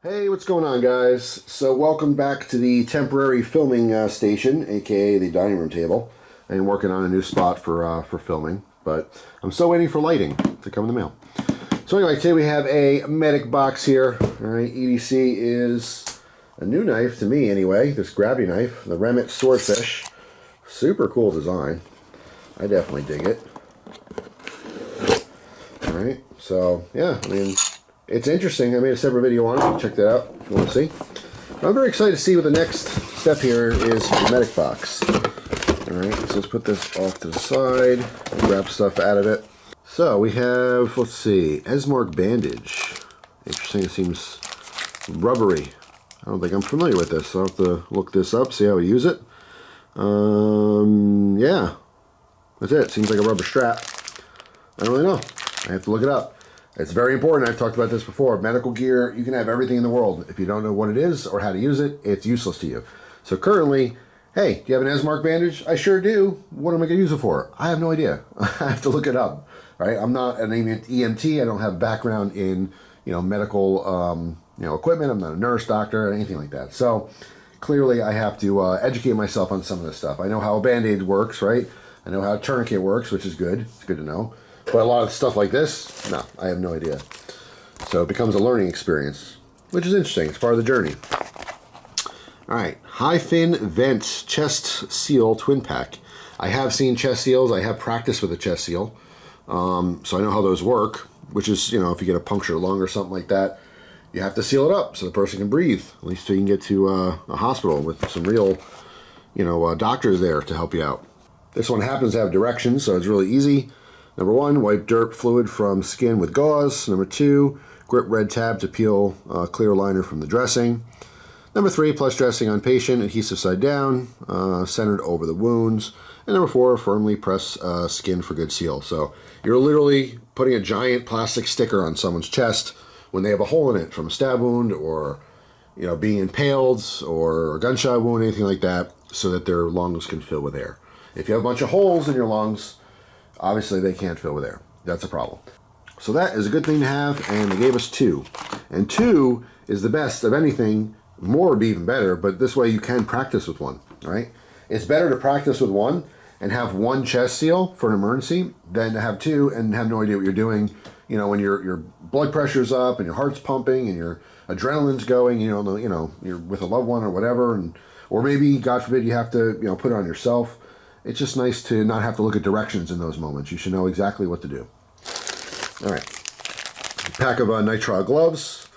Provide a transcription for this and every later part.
Hey, what's going on, guys? So welcome back to the temporary filming station, aka the dining room table. I am working on a new spot for filming, but I'm still waiting for lighting to come in the mail. So anyway, today we have a medic box here. All right, EDC is a new knife to me anyway. This grabby knife, the Remit Swordfish. Super cool design. I definitely dig it. All right, so yeah, I mean, it's interesting. I made a separate video on it. Check that out if you want to see. I'm very excited to see what the next step here is for the medic box. Alright, so let's put this off to the side and grab stuff out of it. So we have, let's see, Esmark bandage. Interesting, it seems rubbery. I don't think I'm familiar with this, so I'll have to look this up, see how we use it. Yeah, that's it. Seems like a rubber strap. I don't really know. I have to look it up. It's very important. I've talked about this before. Medical gear, you can have everything in the world. If you don't know what it is or how to use it, it's useless to you. So currently, hey, do you have an Esmark bandage? I sure do. What am I going to use it for? I have no idea. I have to look it up. Right? I'm not an EMT. I don't have background in medical equipment. I'm not a nurse, doctor, or anything like that. So clearly, I have to educate myself on some of this stuff. I know how a band-aid works, right? I know how a tourniquet works, which is good. It's good to know. But a lot of stuff like this, no, I have no idea. So it becomes a learning experience, which is interesting. It's part of the journey. All right, High-Fin Vent Chest Seal Twin Pack. I have seen chest seals. I have practiced with a chest seal. So I know how those work, which is, if you get a punctured lung or something like that, you have to seal it up so the person can breathe, at least so you can get to a hospital with some real, doctors there to help you out. This one happens to have directions, so it's really easy. Number 1, wipe dirt fluid from skin with gauze. Number 2, grip red tab to peel clear liner from the dressing. Number 3, plus dressing on patient, adhesive side down, centered over the wounds. And number 4, firmly press skin for good seal. So you're literally putting a giant plastic sticker on someone's chest when they have a hole in it from a stab wound or being impaled or a gunshot wound, anything like that, so that their lungs can fill with air. If you have a bunch of holes in your lungs, obviously they can't fill with air. That's a problem. So that is a good thing to have, and they gave us 2. And 2 is the best of anything. More would be even better, but this way you can practice with one, right? It's better to practice with one and have one chest seal for an emergency than to have 2 and have no idea what you're doing, when your blood pressure's up and your heart's pumping and your adrenaline's going, you're with a loved one or whatever, or maybe, God forbid, you have to, put it on yourself. It's just nice to not have to look at directions in those moments. You should know exactly what to do. All right. Pack of nitrile gloves.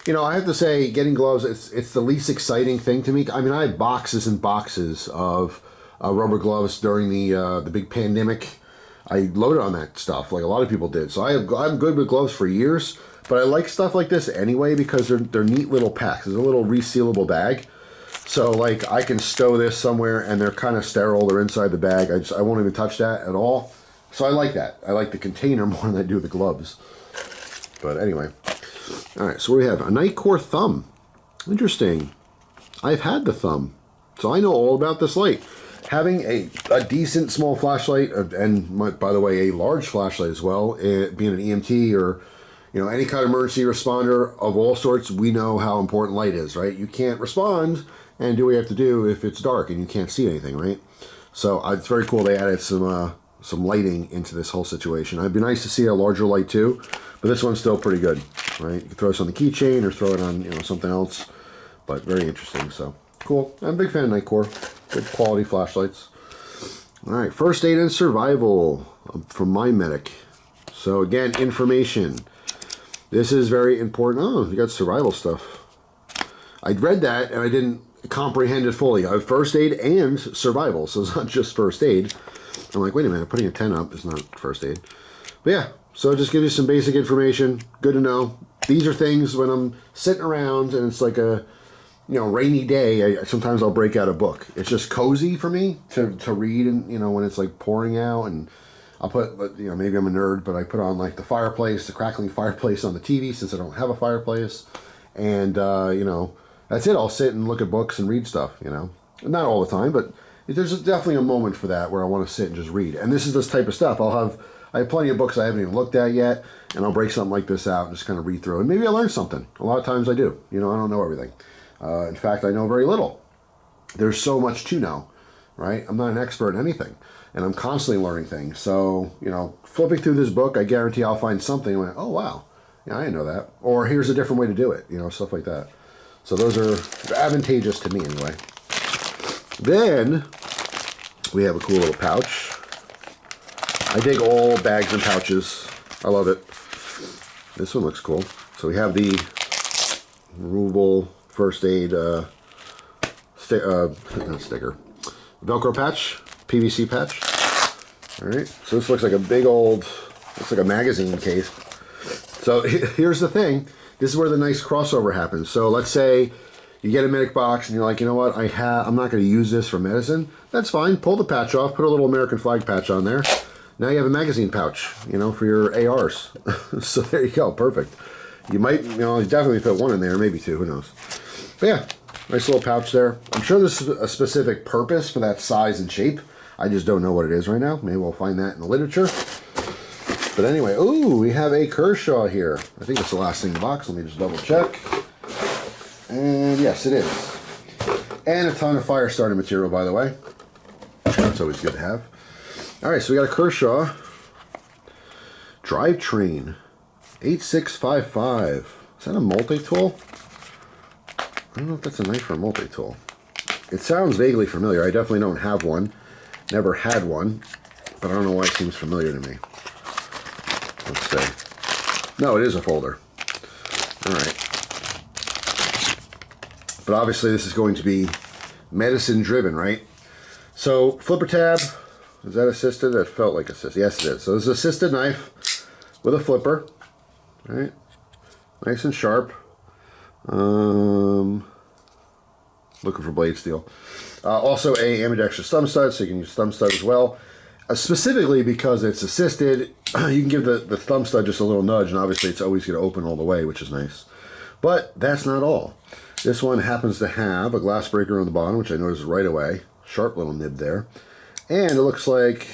I have to say, getting gloves, it's the least exciting thing to me. I mean, I had boxes and boxes of rubber gloves during the big pandemic. I loaded on that stuff like a lot of people did. So I'm good with gloves for years, but I like stuff like this anyway because they're neat little packs. There's a little resealable bag. So, like, I can stow this somewhere, and they're kind of sterile. They're inside the bag. I won't even touch that at all. So I like that. I like the container more than I do the gloves. But anyway. All right, so what do we have? A Nitecore thumb. Interesting. I've had the thumb, so I know all about this light. Having a decent small flashlight, and by the way, a large flashlight as well, being an EMT or any kind of emergency responder of all sorts, we know how important light is, right? You can't respond and do what you have to do if it's dark and you can't see anything, right? So it's very cool they added some lighting into this whole situation. It'd be nice to see a larger light too, but this one's still pretty good, right? You can throw this on the keychain or throw it on something else, but very interesting. So cool. I'm a big fan of Nitecore. Good quality flashlights. All right, first aid and survival from my medic. So again, information. This is very important. Oh, you got survival stuff. I read that and I didn't comprehend it fully. I have first aid and survival, so it's not just first aid. I'm like, wait a minute, putting a 10 up is not first aid. But yeah, so just give you some basic information. Good to know. These are things when I'm sitting around and it's like a rainy day, sometimes I'll break out a book. It's just cozy for me to read, and when it's like pouring out, and I'll put, maybe I'm a nerd, but I put on like the crackling fireplace on the TV since I don't have a fireplace, and that's it. I'll sit and look at books and read stuff. Not all the time, but there's definitely a moment for that where I want to sit and just read. And this is this type of stuff. I I have plenty of books I haven't even looked at yet, and I'll break something like this out and just kind of read through, and maybe I learn something. A lot of times I do. You know, I don't know everything. In fact, I know very little. There's so much to know, right? I'm not an expert in anything, and I'm constantly learning things. So, you know, flipping through this book, I guarantee I'll find something and oh, wow, yeah, I didn't know that. Or here's a different way to do it, you know, stuff like that. So those are advantageous to me anyway. Then we have a cool little pouch. I dig all bags and pouches. I love it. This one looks cool. So we have the removable first aid not sticker. Velcro patch, PVC patch. All right, so this looks like a big old, looks like a magazine case. So here's the thing. This is where the nice crossover happens. So let's say you get a medic box and you're like, you know what, I'm not going to use this for medicine. That's fine. Pull the patch off, put a little American flag patch on there. Now you have a magazine pouch, you know, for your ARs. So there you go, perfect. You might, you know, definitely fit one in there, maybe two, who knows. But yeah, nice little pouch there. I'm sure there's a specific purpose for that size and shape. I just don't know what it is right now. Maybe we'll find that in the literature. But anyway, ooh, we have a Kershaw here. I think it's the last thing in the box. Let me just double check. And yes, it is. And a ton of fire starting material, by the way. That's always good to have. All right, so we got a Kershaw drivetrain 8655. Is that a multi-tool? I don't know if that's a knife or a multi-tool. It sounds vaguely familiar. I definitely don't have one. Never had one, but I don't know why it seems familiar to me. Let's see. No, it is a folder. All right. But obviously this is going to be medicine driven, right? So flipper tab, is that assisted? That felt like assisted. Yes, it is. So this is an assisted knife with a flipper, right? Nice and sharp. Looking for blade steel. Also a ambidextrous thumb stud, so you can use thumb stud as well. Specifically because it's assisted, you can give the thumb stud just a little nudge, and obviously it's always going to open all the way, which is nice. But that's not all. This one happens to have a glass breaker on the bottom, which I noticed right away. Sharp little nib there. And it looks like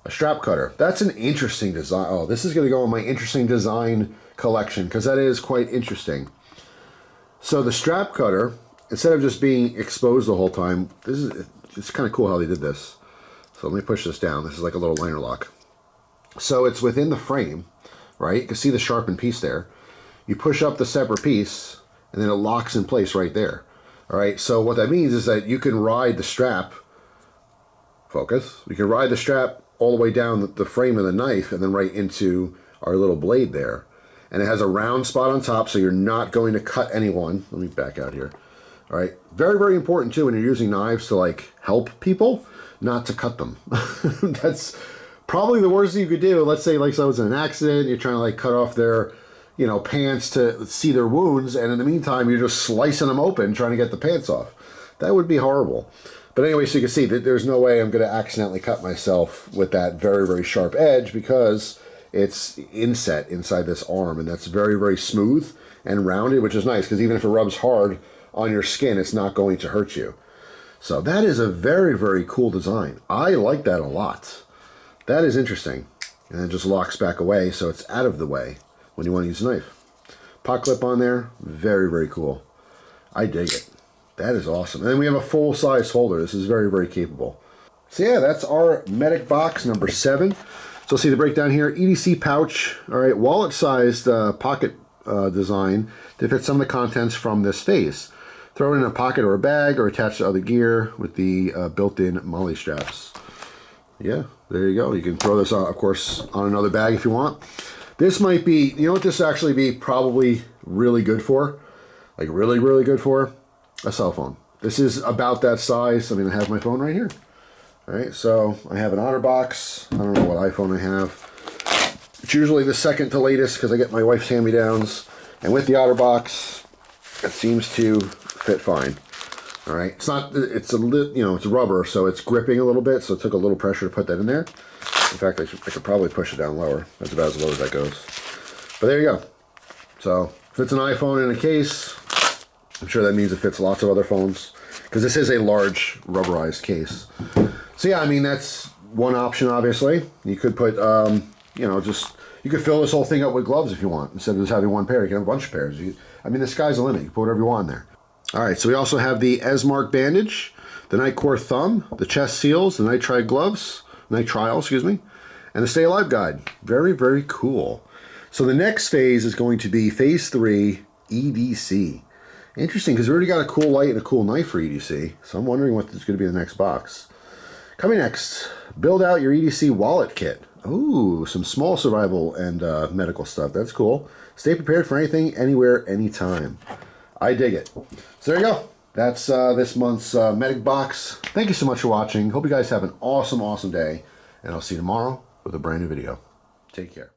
a strap cutter. That's an interesting design. Oh, this is going to go in my interesting design collection, because that is quite interesting. So the strap cutter, instead of just being exposed the whole time, it's kind of cool how they did this. So let me push this down. This is like a little liner lock. So it's within the frame, right? You can see the sharpened piece there. You push up the separate piece, and then it locks in place right there. All right, so what that means is that you can ride the strap, focus, you can ride the strap all the way down the frame of the knife and then right into our little blade there. And it has a round spot on top, so you're not going to cut anyone. Let me back out here. All right, very, very important too when you're using knives to like help people, not to cut them. That's probably the worst thing you could do. Let's say like someone's in an accident, you're trying to like cut off their, you know, pants to see their wounds, and in the meantime you're just slicing them open trying to get the pants off. That would be horrible. But anyway, so you can see that there's no way I'm going to accidentally cut myself with that very, very sharp edge, because it's inset inside this arm, and that's very, very smooth and rounded, which is nice, because even if it rubs hard on your skin, it's not going to hurt you. So that is a very, very cool design. I like that a lot. That is interesting. And it just locks back away, so it's out of the way when you want to use a knife. Pot clip on there, very, very cool. I dig it. That is awesome. And then we have a full-size folder. This is very, very capable. So yeah, that's our medic box number 7. So you'll see the breakdown here. EDC pouch, all right, wallet-sized pocket design to fit some of the contents from this face. Throw it in a pocket or a bag, or attach to other gear with the built-in molly straps. Yeah, there you go. You can throw this, of course, on another bag if you want. This might be, you know what this actually be probably really good for? Like really, really good for? A cell phone. This is about that size. I mean, I have my phone right here. All right, so I have an OtterBox. I don't know what iPhone I have. It's usually the second to latest because I get my wife's hand-me-downs. And with the OtterBox, it seems to fit fine. All right, it's not, it's a, you know, it's rubber, so it's gripping a little bit, so it took a little pressure to put that in there. In fact, I could probably push it down lower. That's about as low as that goes. But there you go. So if it's an iPhone in a case, I'm sure that means it fits lots of other phones, because this is a large rubberized case. So yeah, I mean, that's one option, obviously. You could put, you know, just, you could fill this whole thing up with gloves if you want. Instead of just having one pair, you can have a bunch of pairs. I mean, the sky's the limit. You can put whatever you want in there. All right, so we also have the Esmark bandage, the Nightcore thumb, the chest seals, the Nitrile gloves, Nitrile, excuse me, and the Stay Alive guide. Very, very cool. So the next phase is going to be phase 3, EDC. Interesting, because we already got a cool light and a cool knife for EDC, so I'm wondering what is going to be in the next box. Coming next, build out your EDC wallet kit. Ooh, some small survival and medical stuff. That's cool. Stay prepared for anything, anywhere, anytime. I dig it. So there you go. That's this month's medic box. Thank you so much for watching. Hope you guys have an awesome, awesome day. And I'll see you tomorrow with a brand new video. Take care.